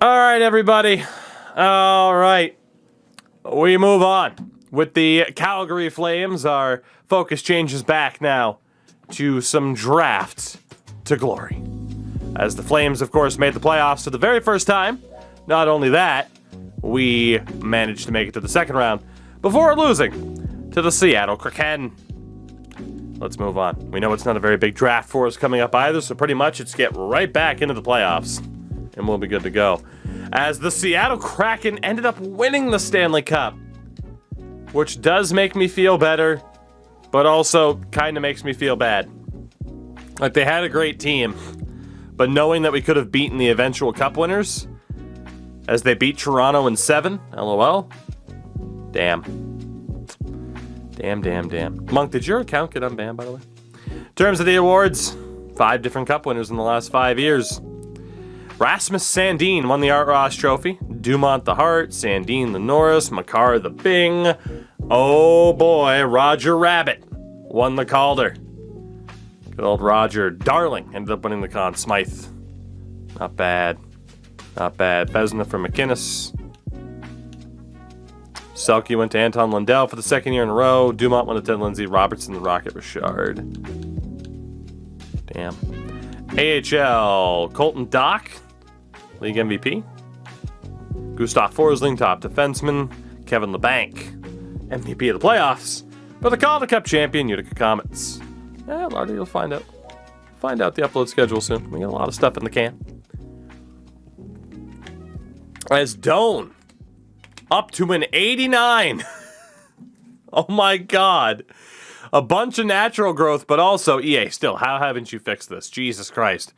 All right, everybody. All right. We move on. With the Calgary Flames, our focus changes back now to some drafts to glory. As the Flames, of course, made the playoffs for the very first time. Not only that, we managed to make it to the second round before losing to the Seattle Kraken. Let's move on. We know it's not a very big draft for us coming up either, so pretty much it's get right back into the playoffs, and we'll be good to go. As the Seattle Kraken ended up winning the Stanley Cup, which does make me feel better, but also kind of makes me feel bad. Like, they had a great team, but knowing that we could have beaten the eventual Cup winners, as they beat Toronto in 7, LOL, damn. Damn. Monk, did your account get unbanned, by the way? In terms of the awards, 5 different Cup winners in the last 5 years. Rasmus Sandin won the Art Ross Trophy. Dumont the Hart, Sandin the Norris, Makar the Bing. Oh boy, Roger Rabbit won the Calder. Good old Roger. Darling ended up winning the Conn Smythe. Not bad. Vezina for McInnes. Selke went to Anton Lundell for the second year in a row. Dumont went to Ted Lindsay. Robertson the Rocket Richard. Damn. AHL, Colton Dock, league MVP. Gustav Forsling, top defenseman. Kevin LeBanc, MVP of the playoffs. For the Calder Cup champion, Utica Comets. Lardy, you'll find out. Find out the upload schedule soon. We got a lot of stuff in the can. As Doan, up to an 89. Oh my god. A bunch of natural growth, but also, EA, still, how haven't you fixed this? Jesus Christ.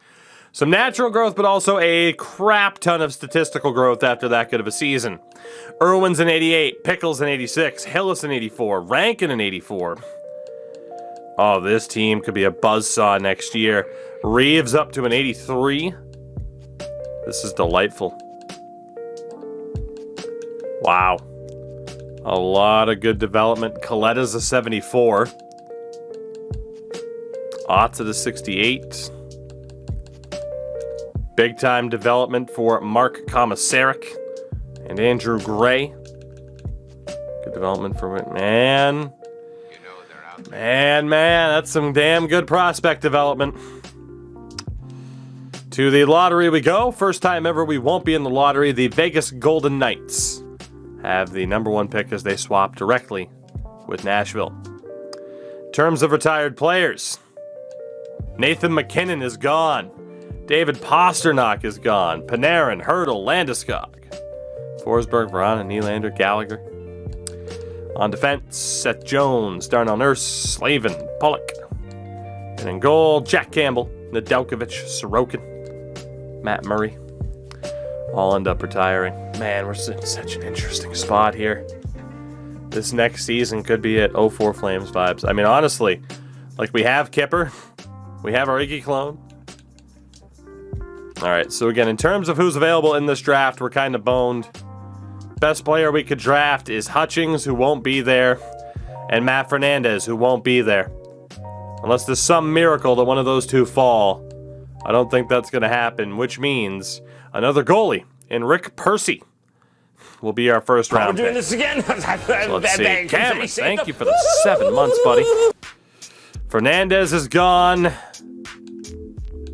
Some natural growth, but also a crap ton of statistical growth after that good of a season. Irwin's an 88, Pickles an 86, Hillis an 84, Rankin an 84. Oh, this team could be a buzzsaw next year. Reeves up to an 83. This is delightful. Wow. A lot of good development. Coletta's a 74. Otts at a 68. Big time development for Mark Komisarek and Andrew Gray. Good development for man. Man, that's some damn good prospect development. To the lottery we go. First time ever we won't be in the lottery. The Vegas Golden Knights have the number 1 pick as they swap directly with Nashville. In terms of retired players, Nathan McKinnon is gone. David Pasternak is gone. Panarin, Hurdle, Landeskog. Forsberg, Vrana, Nylander, Gallagher. On defense, Seth Jones, Darnell Nurse, Slavin, Pollock. And in goal, Jack Campbell, Nedeljkovic, Sorokin, Matt Murray. All end up retiring. Man, we're in such an interesting spot here. This next season could be at 04 Flames vibes. I mean, honestly, like, we have Kipper. We have our Iggy clone. All right, so again, in terms of who's available in this draft, we're kind of boned. Best player we could draft is Hutchings, who won't be there, and Matt Fernandez, who won't be there. Unless there's some miracle that one of those two fall. I don't think that's going to happen, which means another goalie in Rick Percy will be our first round pick. We're doing this again. So let's see. Cameron, thank you for the 7 months, buddy. Fernandez is gone.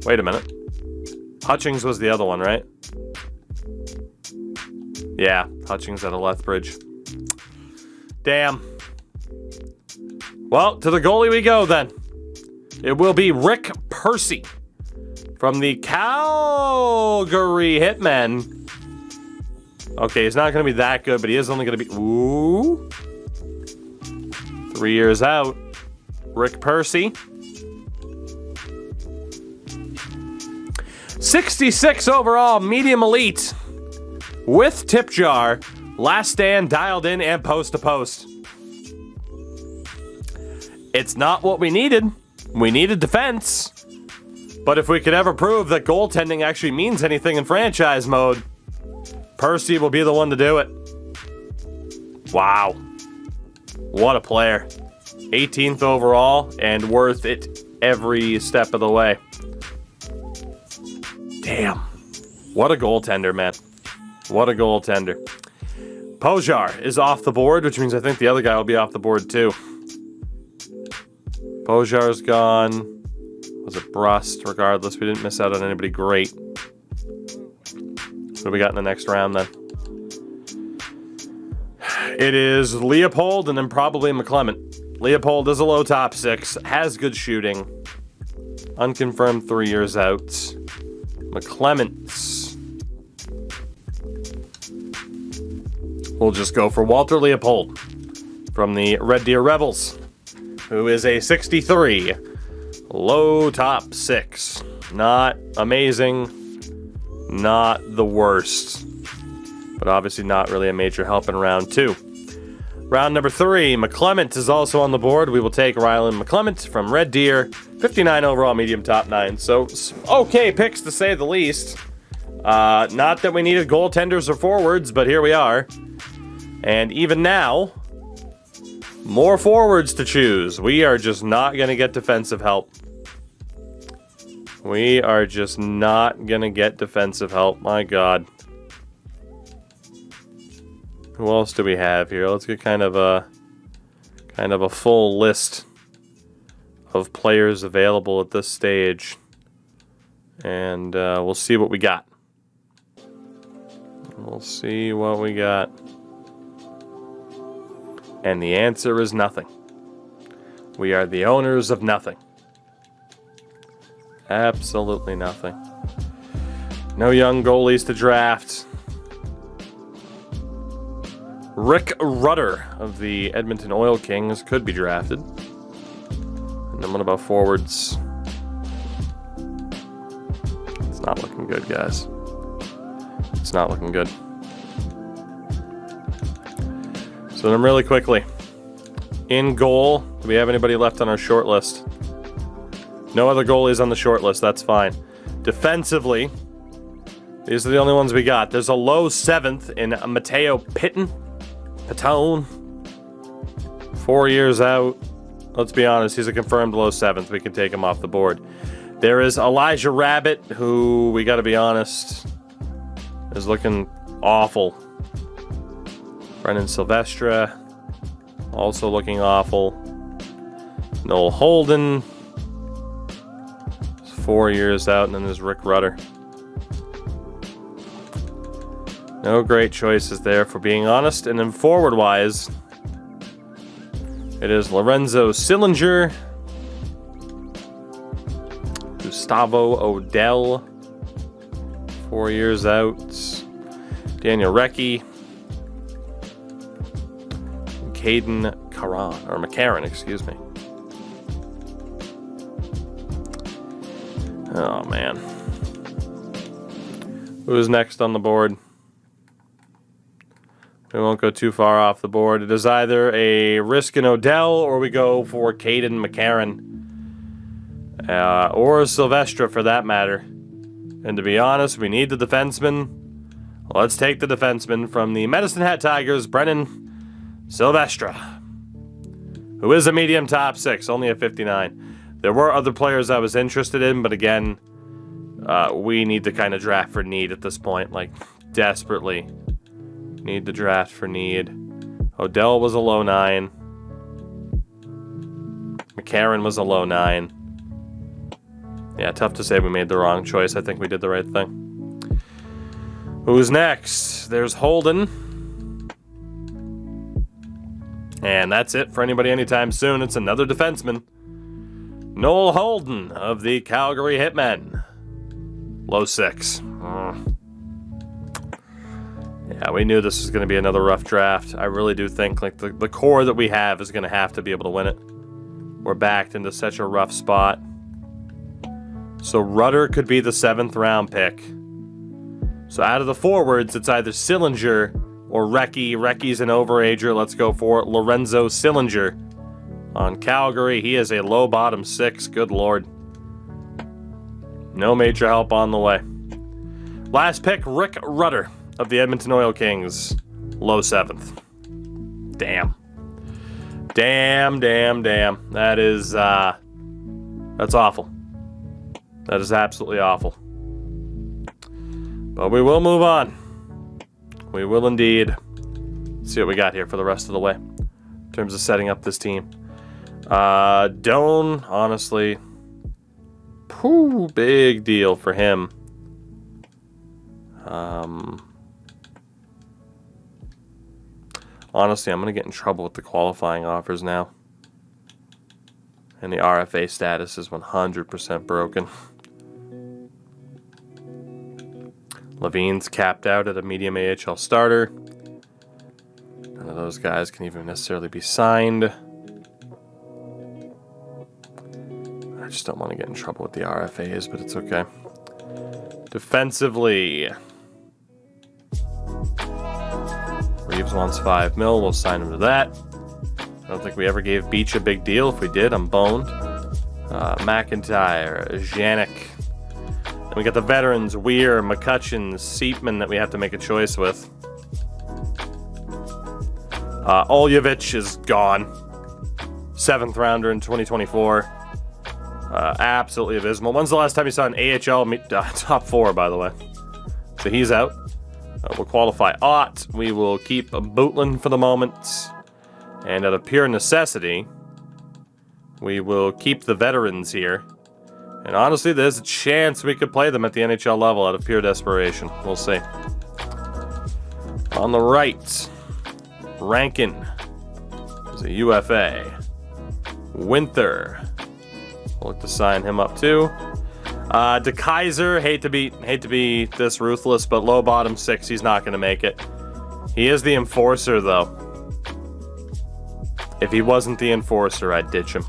Wait a minute. Hutchings was the other one, right? Yeah, Hutchings out of Lethbridge. Damn. Well, to the goalie we go then. It will be Rick Percy from the Calgary Hitmen. Okay, he's not going to be that good, but he is only going to be... Ooh. 3 years out. Rick Percy. 66 overall, medium elite. With tip jar, last stand dialed in, and post to post. It's not what we needed. We needed defense. But if we could ever prove that goaltending actually means anything in franchise mode, Percy will be the one to do it. Wow. What a player. 18th overall and worth it every step of the way. Damn. What a goaltender, man. What a goaltender. Pojar is off the board, which means I think the other guy will be off the board too. Pojar's gone. Was it Brust? Regardless, we didn't miss out on anybody great. What do we got in the next round then? It is Leopold and then probably McClement. Leopold is a low top 6, has good shooting. Unconfirmed 3 years out. McClement. We'll just go for Walter Leopold from the Red Deer Rebels, who is a 63. Low top 6. Not amazing. Not the worst. But obviously not really a major help in round 2. Round number 3, McClement is also on the board. We will take Ryland McClement from Red Deer. 59 overall, medium top 9. So, okay picks to say the least. Not that we needed goaltenders or forwards, but here we are. And even now, more forwards to choose. We are just not going to get defensive help. We are just not going to get defensive help. My God. Who else do we have here? Let's get kind of a full list of players available at this stage. And we'll see what we got. We'll see what we got. And the answer is nothing. We are the owners of nothing. Absolutely nothing. No young goalies to draft. Rick Rudder of the Edmonton Oil Kings could be drafted. And then what about forwards? It's not looking good, guys. It's not looking good. So then really quickly. In goal, do we have anybody left on our short list? No other goalies on the short list, that's fine. Defensively, these are the only ones we got. There's a low 7th in Matteo Pitone. 4 years out. Let's be honest, he's a confirmed low 7th. We can take him off the board. There is Elijah Rabbit, who, we gotta be honest, is looking awful. Brendan Silvestre, also looking awful. Noel Holden, 4 years out, and then there's Rick Rudder. No great choices there, for being honest. And then forward-wise, it is Lorenzo Sillinger, Gustavo Odell, 4 years out, Daniel Recchi, Caden McCarron, excuse me. Oh, man. Who's next on the board? We won't go too far off the board. It is either a Riskin Odell or we go for Caden McCarron. Or Silvestre for that matter. And to be honest, we need the defenseman. Let's take the defenseman from the Medicine Hat Tigers, Brennan Silvestre, who is a medium top 6, only a 59. There were other players I was interested in, but again, we need to kind of draft for need at this point, like desperately need the draft for need. Odell was a low 9. McCarron was a low 9. Yeah, tough to say we made the wrong choice. I think we did the right thing. Who's next? There's Holden. And that's it for anybody anytime soon. It's another defenseman. Noel Holden of the Calgary Hitmen. Low 6. Yeah, we knew this was going to be another rough draft. I really do think like the core that we have is going to have to be able to win it. We're backed into such a rough spot. So Rudder could be the 7th round pick. So out of the forwards, it's either Sillinger or Recchi. Recchi's an overager. Let's go for Lorenzo Sillinger on Calgary. He is a low bottom 6. Good Lord. No major help on the way. Last pick, Rick Rudder of the Edmonton Oil Kings. Low 7th. Damn. Damn. That is, that's awful. That is absolutely awful. But we will move on. We will indeed. Let's see what we got here for the rest of the way in terms of setting up this team. Doan, honestly, big deal for him. Honestly, I'm going to get in trouble with the qualifying offers now. And the RFA status is 100% broken. Levine's capped out at a medium AHL starter. None of those guys can even necessarily be signed. I just don't want to get in trouble with the RFAs, but it's okay. Defensively, Reeves wants $5 million. We'll sign him to that. I don't think we ever gave Beach a big deal. If we did, I'm boned. McIntyre, Janik. Then we got the veterans, Weir, McCutcheon, Seepman that we have to make a choice with. Oljevich is gone. 7th rounder in 2024. Absolutely abysmal. When's the last time you saw an AHL top 4, by the way? So he's out. We'll qualify Ott. We will keep Bootland for the moment. And out of pure necessity, we will keep the veterans here. And honestly, there's a chance we could play them at the NHL level out of pure desperation. We'll see. On the right, Rankin is a UFA. Winther. We'll look to sign him up too. DeKaiser, hate to be this ruthless, but low bottom 6, he's not going to make it. He is the enforcer, though. If he wasn't the enforcer, I'd ditch him.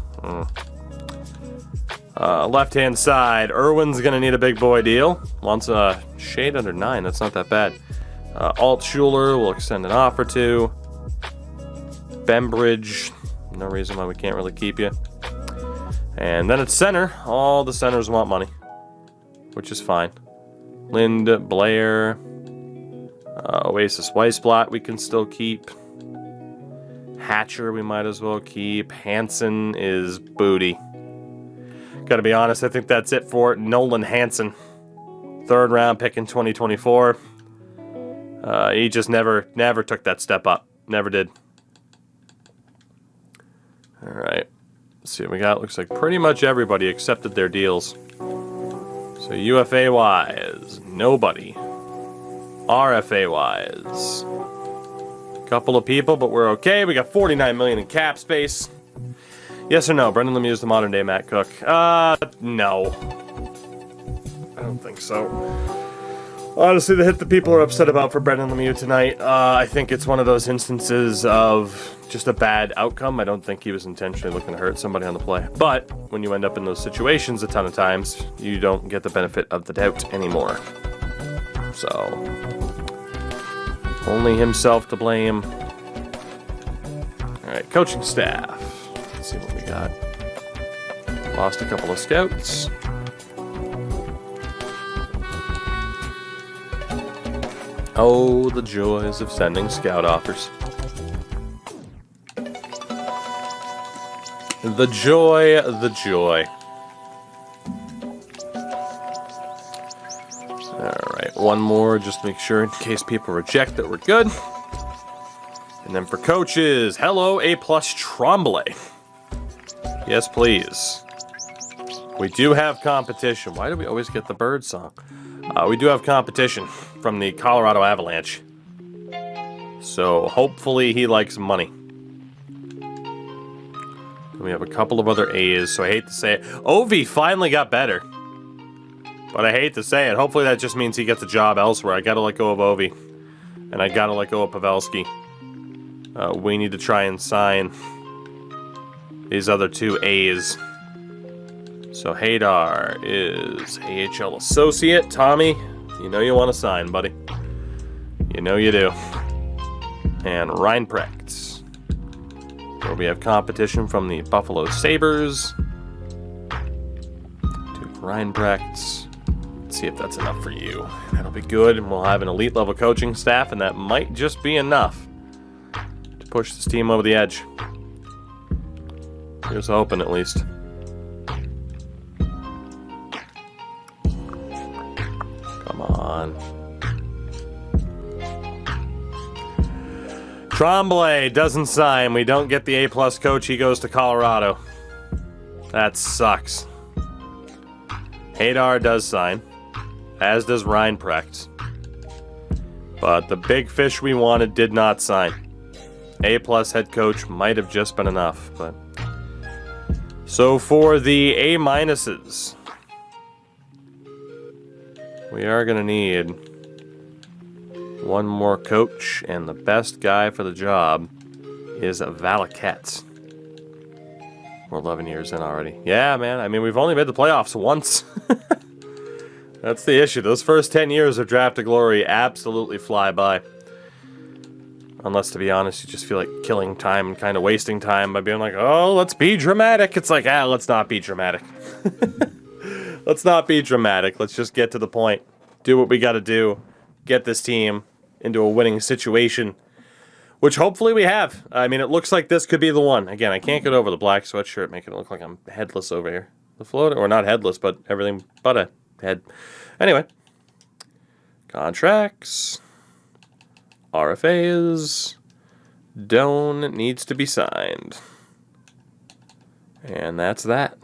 Left-hand side, Irwin's going to need a big boy deal. Wants a shade under 9. That's not that bad. Altschuler will extend an offer to. Bembridge, no reason why we can't really keep you. And then at center, all the centers want money, which is fine. Lind, Blair, Oasis Weisblatt we can still keep. Hatcher we might as well keep. Hansen is booty. Gotta be honest, I think that's it for Nolan Hansen. 3rd round pick in 2024. He just never took that step up. Never did. Alright. Let's see what we got. Looks like pretty much everybody accepted their deals. So UFA-wise, nobody. RFA-wise, a couple of people, but we're okay. We got $49 million in cap space. Yes or no? Brendan Lemieux is the modern day Matt Cook. No. I don't think so. Honestly, the hit that people are upset about for Brendan Lemieux tonight, I think it's one of those instances of just a bad outcome. I don't think he was intentionally looking to hurt somebody on the play. But when you end up in those situations a ton of times, you don't get the benefit of the doubt anymore. So, only himself to blame. Alright, coaching staff. Let's see what we got. Lost a couple of scouts. Oh, the joys of sending scout offers. The joy, the joy. Alright, one more, just to make sure in case people reject that we're good. And then for coaches, hello, A+ Tremblay. Yes, please. We do have competition. Why do we always get the bird song? We do have competition from the Colorado Avalanche. So hopefully he likes money. We have a couple of other A's, so I hate to say it. Ovi finally got better. But I hate to say it. Hopefully that just means he gets a job elsewhere. I gotta let go of Ovi. And I gotta let go of Pavelski. We need to try and sign these other 2 A's. So Hadar is AHL associate. Tommy, you know you want to sign, buddy. You know you do. And Reinprecht, where we have competition from the Buffalo Sabres. To Reinprecht. Let's see if that's enough for you. That'll be good, and we'll have an elite level coaching staff, and that might just be enough to push this team over the edge. Here's hoping, at least. Come on. Tremblay doesn't sign. We don't get the A-plus coach. He goes to Colorado. That sucks. Hadar does sign, as does Reinprecht. But the big fish we wanted did not sign. A-plus head coach might have just been enough, but... So for the A-minuses, we are going to need one more coach, and the best guy for the job is Valaket. We're 11 years in already. Yeah, man, I mean, we've only made the playoffs once. That's the issue. Those first 10 years of Draft to Glory absolutely fly by. Unless, to be honest, you just feel like killing time and kind of wasting time by being like, oh, let's be dramatic. It's like, let's not be dramatic. Let's not be dramatic. Let's just get to the point. Do what we got to do. Get this team into a winning situation, which hopefully we have. I mean, it looks like this could be the one. Again, I can't get over the black sweatshirt, making it look like I'm headless over here. The float, or not headless, but everything but a head. Anyway, contracts, RFAs, Doan needs to be signed. And that's that.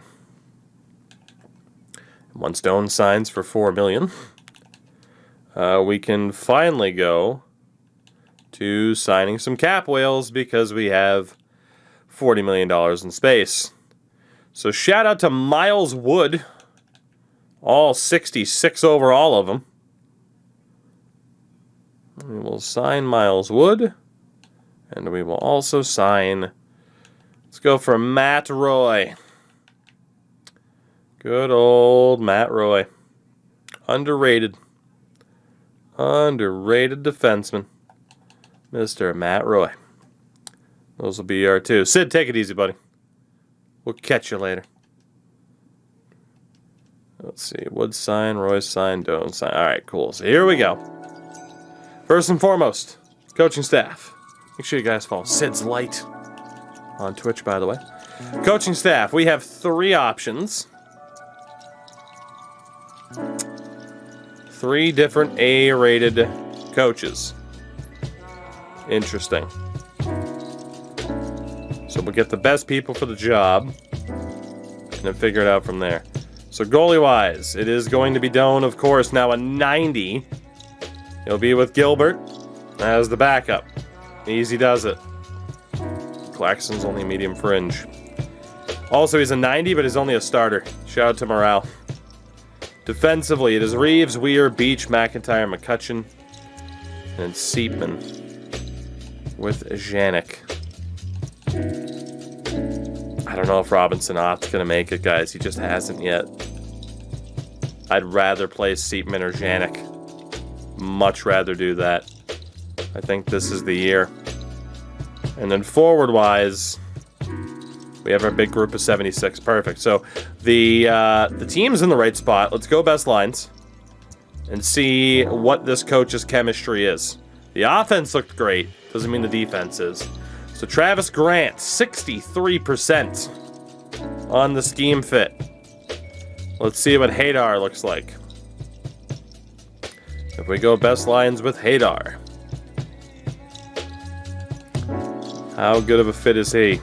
Once Doan signs for $4 million, we can finally go to signing some cap whales because we have $40 million in space. So shout out to Miles Wood, all 66 over all of them. We will sign Miles Wood, and we will also sign, let's go for Matt Roy. Good old Matt Roy. Underrated. Underrated defenseman. Mr. Matt Roy. Those will be our two. Sid, take it easy, buddy. We'll catch you later. Let's see. Wood sign, Roy sign, Doan sign. All right, cool. So here we go. First and foremost, coaching staff. Make sure you guys follow Sid's Light on Twitch, by the way. Coaching staff. We have 3 options. 3 different A-rated coaches. Interesting. So we'll get the best people for the job and then figure it out from there. So goalie-wise, it is going to be Doan, of course, now a 90. He'll be with Gilbert as the backup. Easy does it. Claxton's only medium fringe. Also, he's a 90, but he's only a starter. Shout out to morale. Defensively, it is Reeves, Weir, Beach, McIntyre, McCutcheon, and Seepman with Janik. I don't know if Robinson Ott's going to make it, guys. He just hasn't yet. I'd rather play Seepman or Janik. Much rather do that. I think this is the year. And then forward-wise, we have our big group of 76. Perfect. So the team's in the right spot. Let's go best lines and see what this coach's chemistry is. The offense looked great. Doesn't mean the defense is. So Travis Grant, 63% on the scheme fit. Let's see what Hadar looks like. If we go best lines with Hadar, how good of a fit is he?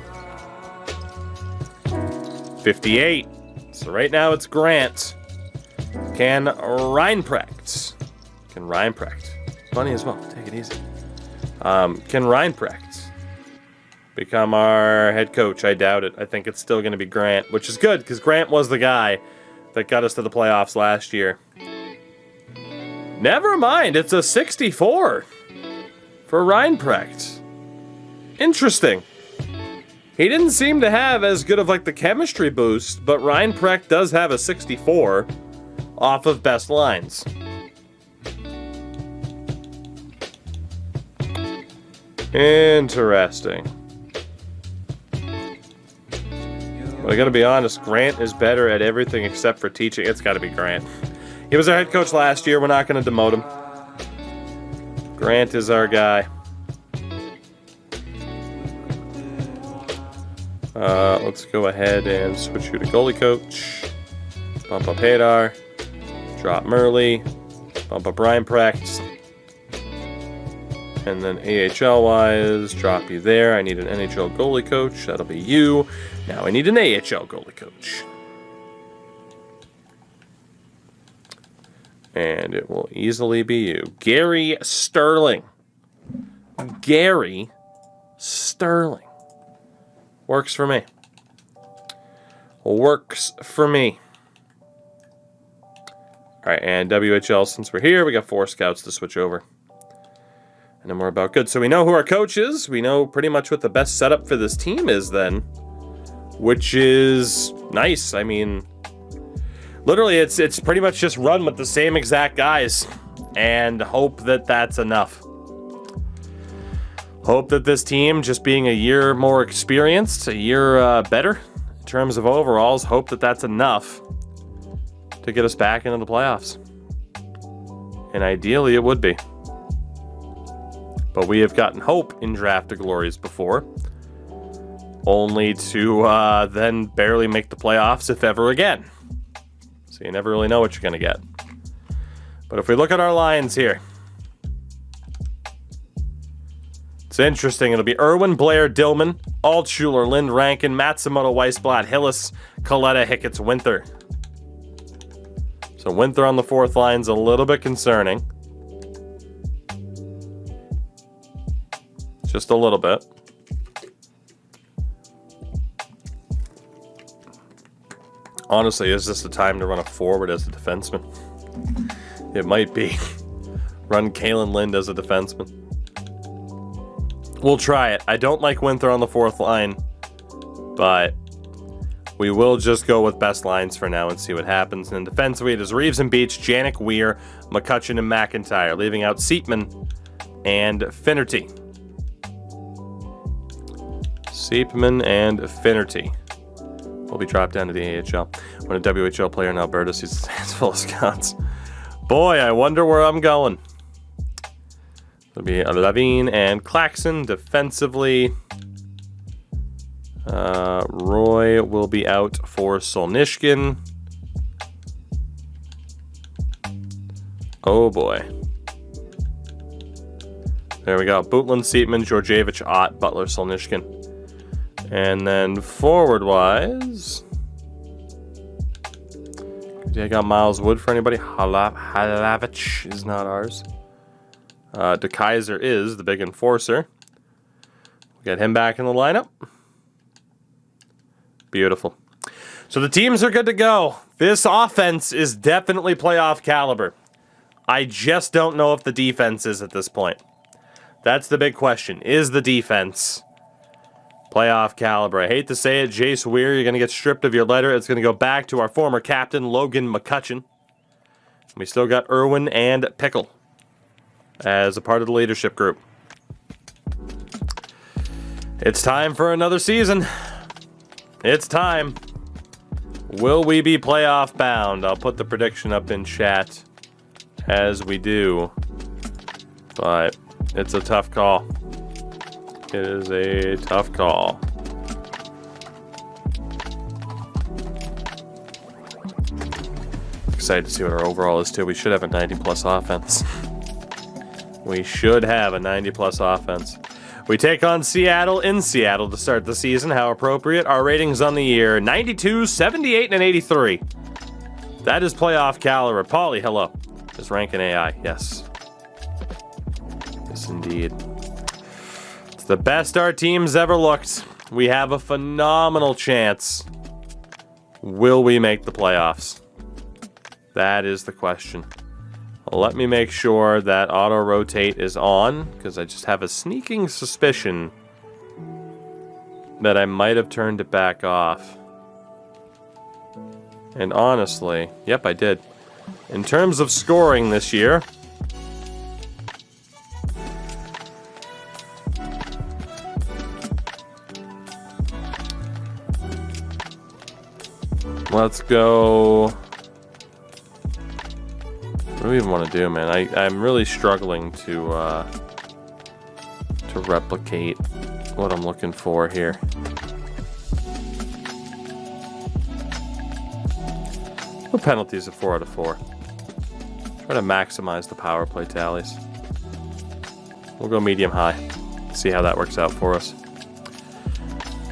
58. So right now it's Grant. Can Reinprecht funny as well, take it easy. Can Reinprecht become our head coach? I doubt it. I think it's still going to be Grant, which is good because Grant was the guy that got us to the playoffs last year. Never mind, it's a 64 for Reinprecht. Interesting. He didn't seem to have as good of like the chemistry boost, but Reinprecht does have a 64 off of best lines. Interesting. But I gotta be honest, Grant is better at everything except for teaching. It's gotta be Grant. He was our head coach last year. We're not gonna demote him. Grant is our guy. Let's go ahead and switch you to goalie coach. Bump up Hadar. Drop Murley. Bump up Reinprecht. And then AHL-wise, drop you there. I need an NHL goalie coach. That'll be you. Now I need an AHL goalie coach. And it will easily be you. Gary Sterling. Gary Sterling. Works for me. Works for me. Alright, and WHL, since we're here, we got 4 scouts to switch over. And then we're about good. So we know who our coach is. We know pretty much what the best setup for this team is then. Which is nice. I mean, literally it's pretty much just run with the same exact guys. And hope that that's enough. Hope that this team, just being a year more experienced, a year better in terms of overalls, hope that that's enough to get us back into the playoffs. And ideally it would be. But we have gotten hope in Draft of Glories before, only to then barely make the playoffs, if ever again. So you never really know what you're going to get. But if we look at our lines here, it's interesting. It'll be Irwin, Blair, Dillman, Altschuler, Lind, Rankin, Matsumoto, Weisblatt, Hillis, Coletta, Hicketts, Winther. So Winther on the 4th line's a little bit concerning. Just a little bit. Honestly, is this the time to run a forward as a defenseman? It might be. Run Kalen Lind as a defenseman. We'll try it. I don't like Winther on the 4th line, but we will just go with best lines for now and see what happens. And defensively, it is Reeves and Beach, Janik, Weir, McCutcheon, and McIntyre, leaving out Seepman and Finnerty. Seepman and Finnerty will be dropped down to the AHL. When a WHL player in Alberta sees his hands full of scouts. Boy, I wonder where I'm going. It'll be Levine and Claxon defensively. Roy will be out for Solnishkin. Oh boy. There we go. Butlin, Seatman, Georgievich, Ott, Butler, Solnishkin. And then forward-wise, I got Miles Wood for anybody. Halavich is not ours. DeKaiser is the big enforcer. We got him back in the lineup. Beautiful. So the teams are good to go. This offense is definitely playoff caliber. I just don't know if the defense is at this point. That's the big question. Is the defense playoff caliber? I hate to say it, Jace Weir, you're going to get stripped of your letter. It's going to go back to our former captain, Logan McCutcheon. We still got Irwin and Pickle as a part of the leadership group. It's time for another season. It's time. Will we be playoff bound? I'll put the prediction up in chat as we do. But it's a tough call. It is a tough call. Excited to see what our overall is too. We should have a 90+ offense. We should have a 90+ offense. We take on Seattle in Seattle to start the season. How appropriate. Our ratings on the year, 92, 78, and 83. That is playoff caliber. Paulie, hello. Is Rankin AI? Yes. Yes, indeed. It's the best our team's ever looked. We have a phenomenal chance. Will we make the playoffs? That is the question. Let me make sure that auto-rotate is on, because I just have a sneaking suspicion that I might have turned it back off. And honestly, yep, I did. In terms of scoring this year, let's go. What do we even want to do, man? I'm really struggling to replicate what I'm looking for here. The penalties of 4 out of 4. Try to maximize the power play tallies. We'll go medium high. See how that works out for us.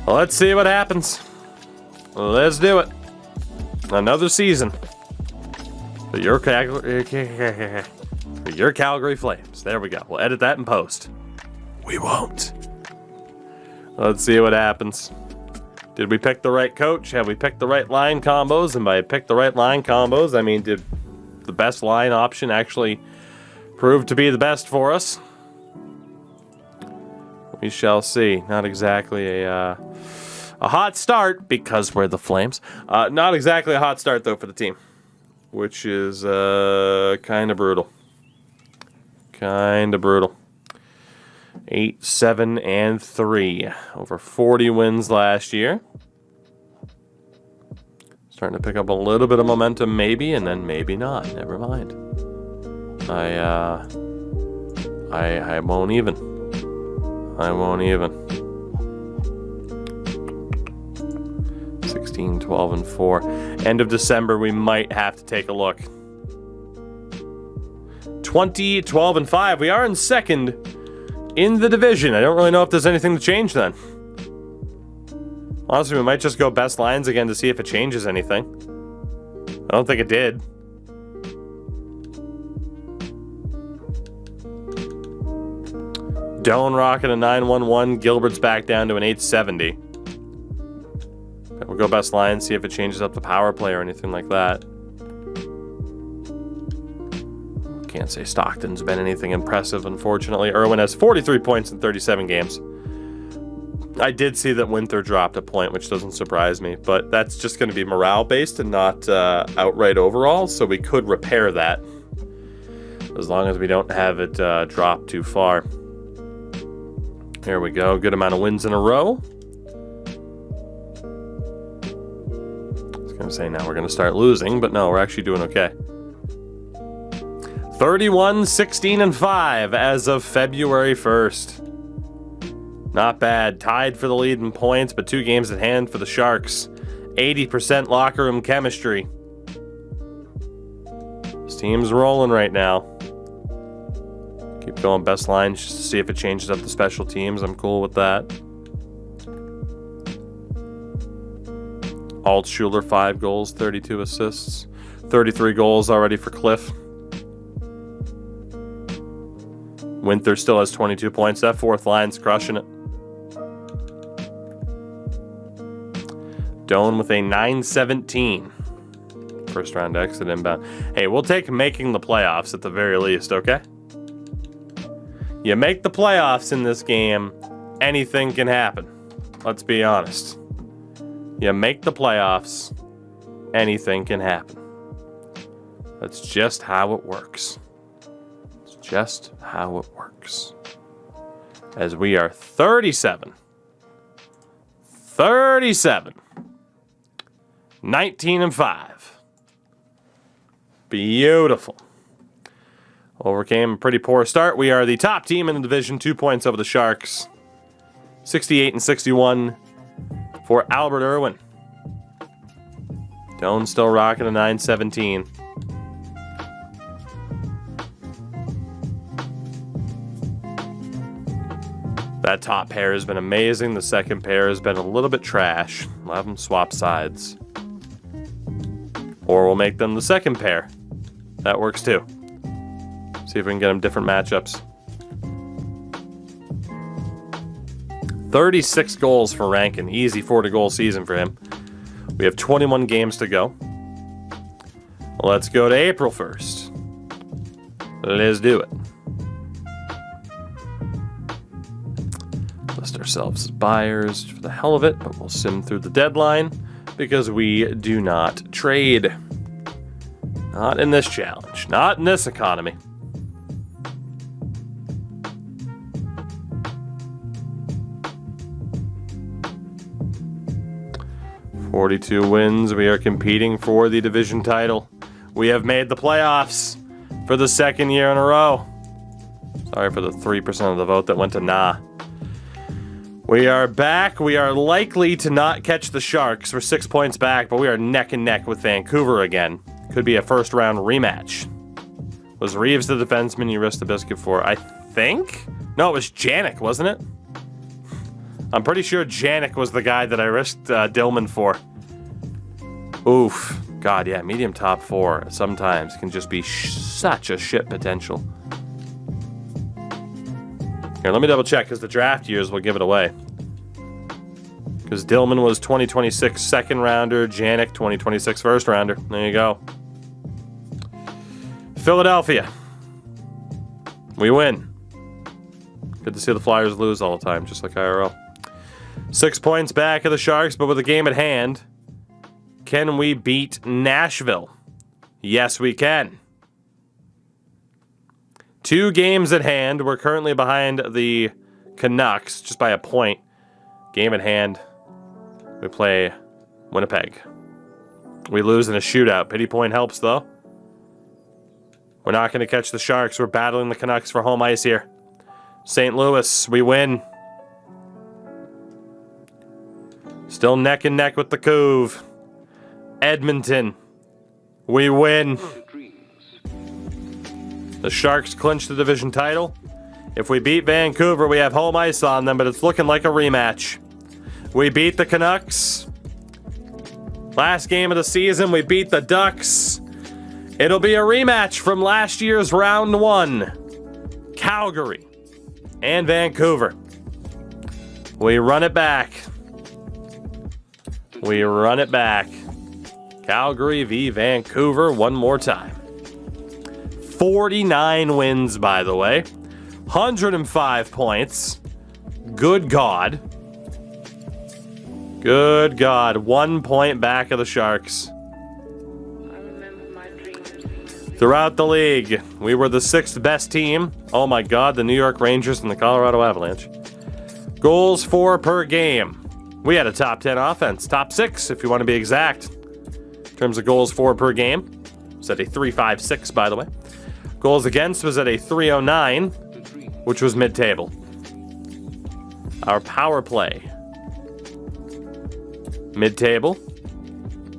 Well, let's see what happens. Let's do it. Another season for your Calgary Flames. There we go. We'll edit that in post. We won't. Let's see what happens. Did we pick the right coach? Have we picked the right line combos? And by pick the right line combos, I mean, did the best line option actually prove to be the best for us? We shall see. Not exactly a hot start because we're the Flames. Not exactly a hot start, though, for the team, which is kind of brutal. Kind of brutal. 8, 7, and 3. Over 40 wins last year. Starting to pick up a little bit of momentum, maybe, and then maybe not. Never mind. I won't even. I won't even. 16, 12, and 4. End of December, we might have to take a look. 20, 12, and 5. We are in second in the division. I don't really know if there's anything to change then. Honestly, we might just go best lines again to see if it changes anything. I don't think it did. Doan rocking a 911. Gilbert's back down to an 870. We'll go best line, see if it changes up the power play or anything like that. Can't say Stockton's been anything impressive, unfortunately. Irwin has 43 points in 37 games. I did see that Winther dropped a point, which doesn't surprise me, but that's just going to be morale-based and not outright overall, so we could repair that as long as we don't have it drop too far. There we go. Good amount of wins in a row. I was going to say now we're going to start losing, but no, we're actually doing okay. 31, 16, and 5 as of February 1st. Not bad. Tied for the lead in points, but 2 games at hand for the Sharks. 80% locker room chemistry. This team's rolling right now. Keep going best line just to see if it changes up the special teams. I'm cool with that. Altschuler, 5 goals, 32 assists. 33 goals already for Cliff. Winther still has 22 points. That fourth line's crushing it. Doan with a 917. First round exit inbound. Hey, we'll take making the playoffs at the very least, okay? You make the playoffs in this game, anything can happen. Let's be honest. You make the playoffs, anything can happen. That's just how it works. It's just how it works. As we are 37. 19 and 5. Beautiful. Overcame a pretty poor start. We are the top team in the division, 2 points over the Sharks. 68 and 61 for Albert Irwin. Doan still rocking a 917. That top pair has been amazing. The second pair has been a little bit trash. We'll have them swap sides. Or we'll make them the second pair. That works too. See if we can get them different matchups. 36 goals for Rankin. Easy 40-goal season for him. We have 21 games to go. Let's go to April 1st. Let's do it. List ourselves as buyers for the hell of it, but we'll sim through the deadline because we do not trade. Not in this challenge. Not in this economy. .42 wins. We are competing for the division title. We have made the playoffs for the second year in a row. Sorry for the 3% of the vote that went to nah. We are back. We are likely to not catch the Sharks. We're 6 points back, but we are neck and neck with Vancouver again. Could be a first-round rematch. Was Reeves the defenseman you risked the biscuit for? I think? No, it was Janik, wasn't it? I'm pretty sure Janik was the guy that I risked Dillman for. Oof. God, yeah, medium top 4 sometimes can just be such a shit potential. Here, let me double check, because the draft years will give it away. Because Dillman was 2026 second rounder, Janik 2026 first rounder. There you go. Philadelphia. We win. Good to see the Flyers lose all the time, just like IRL. 6 points back of the Sharks, but with a game at hand, can we beat Nashville? Yes, we can. 2 games at hand. We're currently behind the Canucks just by a point. Game at hand. We play Winnipeg. We lose in a shootout. Pity point helps, though. We're not going to catch the Sharks. We're battling the Canucks for home ice here. St. Louis, we win. Still neck and neck with the Couve. Edmonton, we win. The Sharks clinch the division title. If we beat Vancouver, we have home ice on them, but it's looking like a rematch. We beat the Canucks. Last game of the season, we beat the Ducks. It'll be a rematch from last year's round 1. Calgary and Vancouver. We run it back. We run it back. Calgary v. Vancouver one more time. 49 wins, by the way. 105 points. Good God. Good God. 1 point back of the Sharks. Throughout the league, we were the 6th best team. Oh my God, the New York Rangers and the Colorado Avalanche. Goals for per game. We had a top 10 offense. Top 6, if you want to be exact. In terms of goals for per game. It's at a 3.56, by the way. Goals against was at a 3.09, which was mid-table. Our power play. Mid-table.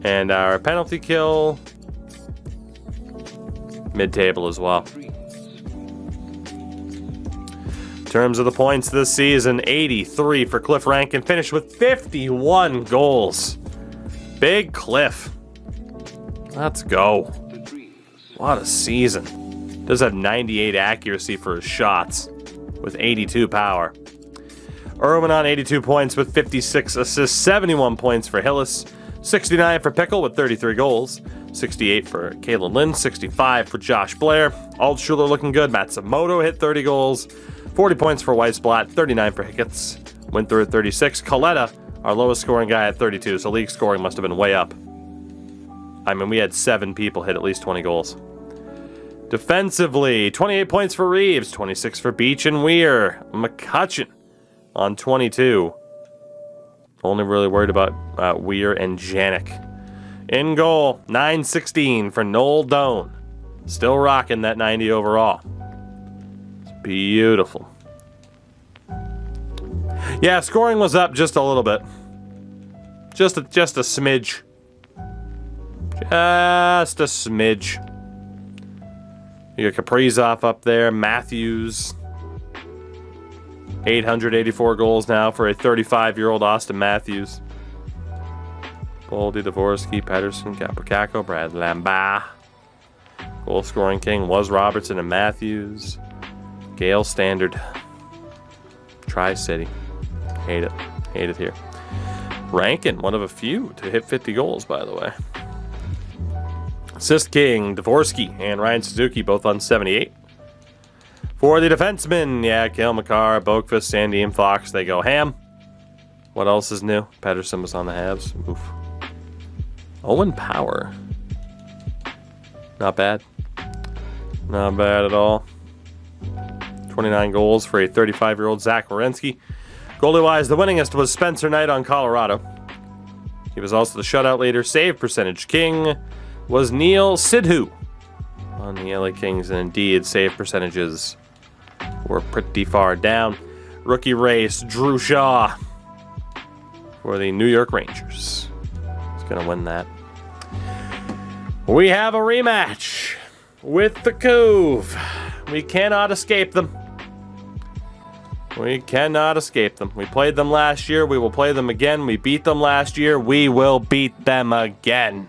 And our penalty kill. Mid-table as well. In terms of the points this season, 83 for Cliff Rankin. Finished with 51 goals. Big Cliff. Let's go. What a season. Does have 98 accuracy for his shots with 82 power. Irwin on 82 points with 56 assists. 71 points for Hillis. 69 for Pickle with 33 goals. 68 for Kalen Lynn. 65 for Josh Blair. Altschuler looking good. Matsumoto hit 30 goals. 40 points for Weissblatt. 39 for Hicketts. Winther at 36. Coletta, our lowest scoring guy, at 32. So league scoring must have been way up. I mean, we had 7 people hit at least 20 goals. Defensively, 28 points for Reeves. 26 for Beach and Weir. McCutcheon on 22. Only really worried about Weir and Janik. In goal, 9-16 for Noel Doan. Still rocking that 90 overall. It's beautiful. Yeah, scoring was up just a little bit. Just a smidge. Just a smidge. You got Kaprizov up there. Matthews. 884 goals now for a 35-year-old Austin Matthews. Boldy, Dvorsky, Pedersen, Capricaco, Brad Lamba. Goal scoring king was Robertson and Matthews. Gale Standard. Tri-City. Hate it. Hate it here. Rankin, one of a few to hit 50 goals, by the way. Assist king, Dvorsky and Ryan Suzuki, both on 78. For the defensemen, yeah, Cale Makar, Boakfist, Sandy, and Fox, they go ham. What else is new? Pedersen was on the Habs. Oof. Owen Power. Not bad. Not bad at all. 29 goals for a 35-year-old Zach Werenski. Goalie-wise, the winningest was Spencer Knight on Colorado. He was also the shutout leader. Save percentage king was Neil Sidhu on the LA Kings, and indeed, save percentages were pretty far down. Rookie race, Drew Shaw for the New York Rangers. He's going to win that. We have a rematch with the Couve. We cannot escape them. We cannot escape them. We played them last year. We will play them again. We beat them last year. We will beat them again.